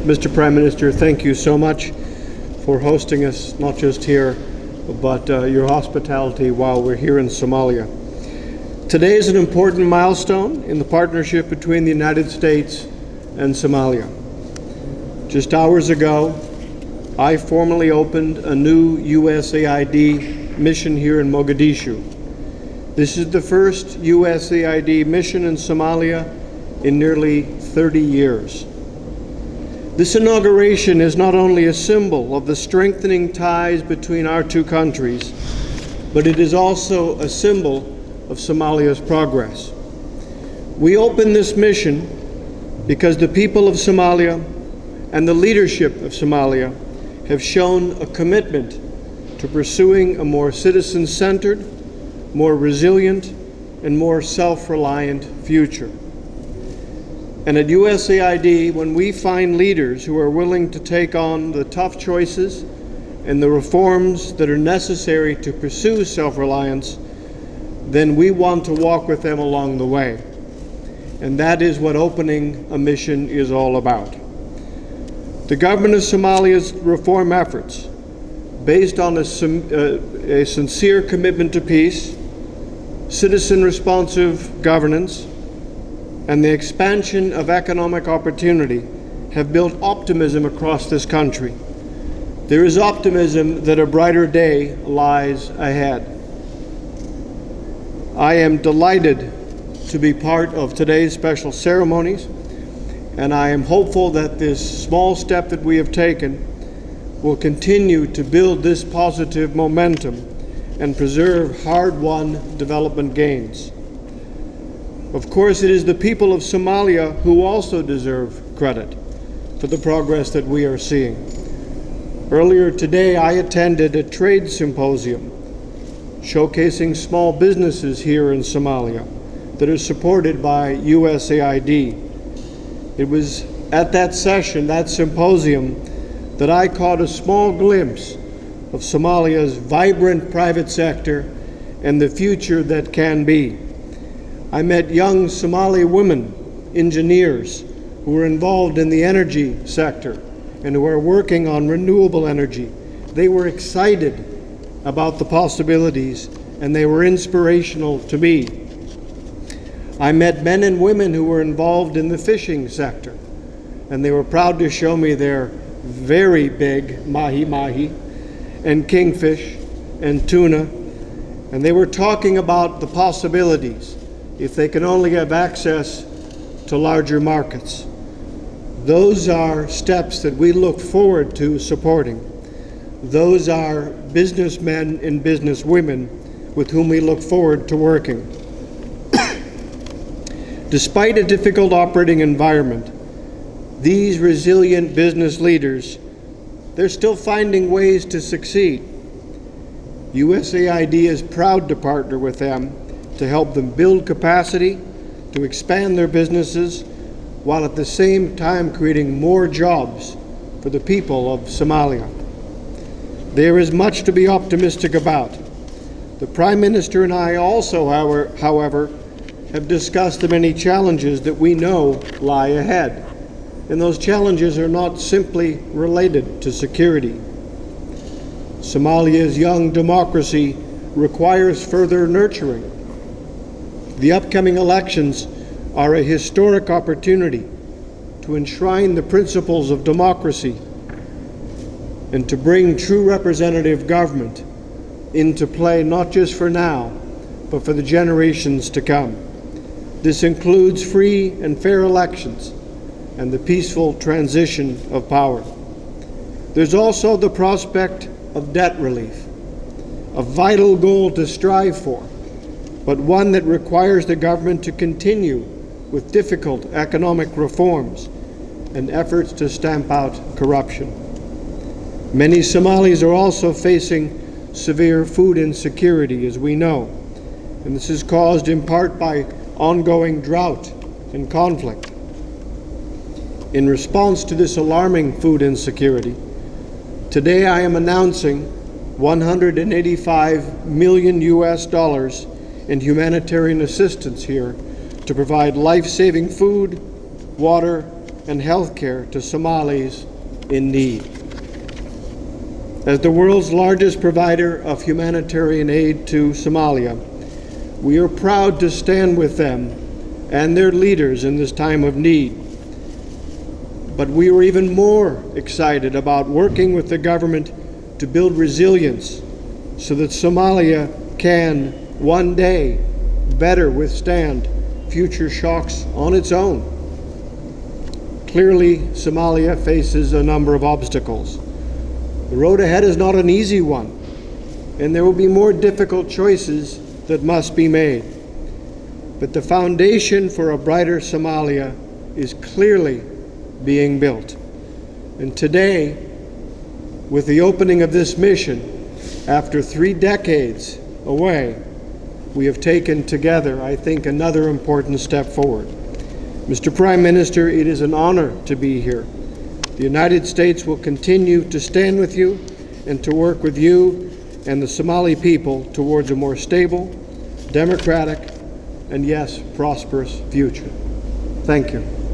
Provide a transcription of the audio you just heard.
Mr. Prime Minister, thank you so much for hosting us, not just here, but your hospitality while we're here in Somalia. Today is an important milestone in the partnership between the United States and Somalia. Just hours ago, I formally opened a new USAID mission here in Mogadishu. This is the first USAID mission in Somalia in nearly 30 years. This inauguration is not only a symbol of the strengthening ties between our two countries, but it is also a symbol of Somalia's progress. We open this mission because the people of Somalia and the leadership of Somalia have shown a commitment to pursuing a more citizen-centered, more resilient, and more self-reliant future. And at USAID, when we find leaders who are willing to take on the tough choices and the reforms that are necessary to pursue self-reliance, then we want to walk with them along the way. And that is what opening a mission is all about. The government of Somalia's reform efforts, based on a sincere commitment to peace, citizen-responsive governance, and the expansion of economic opportunity, have built optimism across this country. There is optimism that a brighter day lies ahead. I am delighted to be part of today's special ceremonies, and I am hopeful that this small step that we have taken will continue to build this positive momentum and preserve hard-won development gains. Of course, it is the people of Somalia who also deserve credit for the progress that we are seeing. Earlier today, I attended a trade symposium showcasing small businesses here in Somalia that are supported by USAID. It was at that session, that symposium, that I caught a small glimpse of Somalia's vibrant private sector and the future that can be. I met young Somali women, engineers, who are involved in the energy sector and who are working on renewable energy. They were excited about the possibilities, and they were inspirational to me. I met men and women who were involved in the fishing sector, and they were proud to show me their very big mahi-mahi and kingfish and tuna, and they were talking about the possibilities if they can only have access to larger markets. Those are steps that we look forward to supporting. Those are businessmen and businesswomen with whom we look forward to working. Despite a difficult operating environment, these resilient business leaders, they're still finding ways to succeed. USAID is proud to partner with them to help them build capacity, to expand their businesses, while at the same time creating more jobs for the people of Somalia. There is much to be optimistic about. The Prime Minister and I also, however, have discussed the many challenges that we know lie ahead. And those challenges are not simply related to security. Somalia's young democracy requires further nurturing. The upcoming elections are a historic opportunity to enshrine the principles of democracy and to bring true representative government into play, not just for now, but for the generations to come. This includes free and fair elections and the peaceful transition of power. There's also the prospect of debt relief, a vital goal to strive for, but one that requires the government to continue with difficult economic reforms and efforts to stamp out corruption. Many Somalis are also facing severe food insecurity, as we know, and this is caused in part by ongoing drought and conflict. In response to this alarming food insecurity, today I am announcing $185 million in humanitarian assistance here to provide life-saving food, water, and health care to Somalis in need. As the world's largest provider of humanitarian aid to Somalia, we are proud to stand with them and their leaders in this time of need. But we are even more excited about working with the government to build resilience so that Somalia can one day better withstand future shocks on its own. Clearly, Somalia faces a number of obstacles. The road ahead is not an easy one, and there will be more difficult choices that must be made. But the foundation for a brighter Somalia is clearly being built. And today, with the opening of this mission, after 3 decades away, we have taken together, I think, another important step forward. Mr. Prime Minister, it is an honor to be here. The United States will continue to stand with you and to work with you and the Somali people towards a more stable, democratic, and yes, prosperous future. Thank you.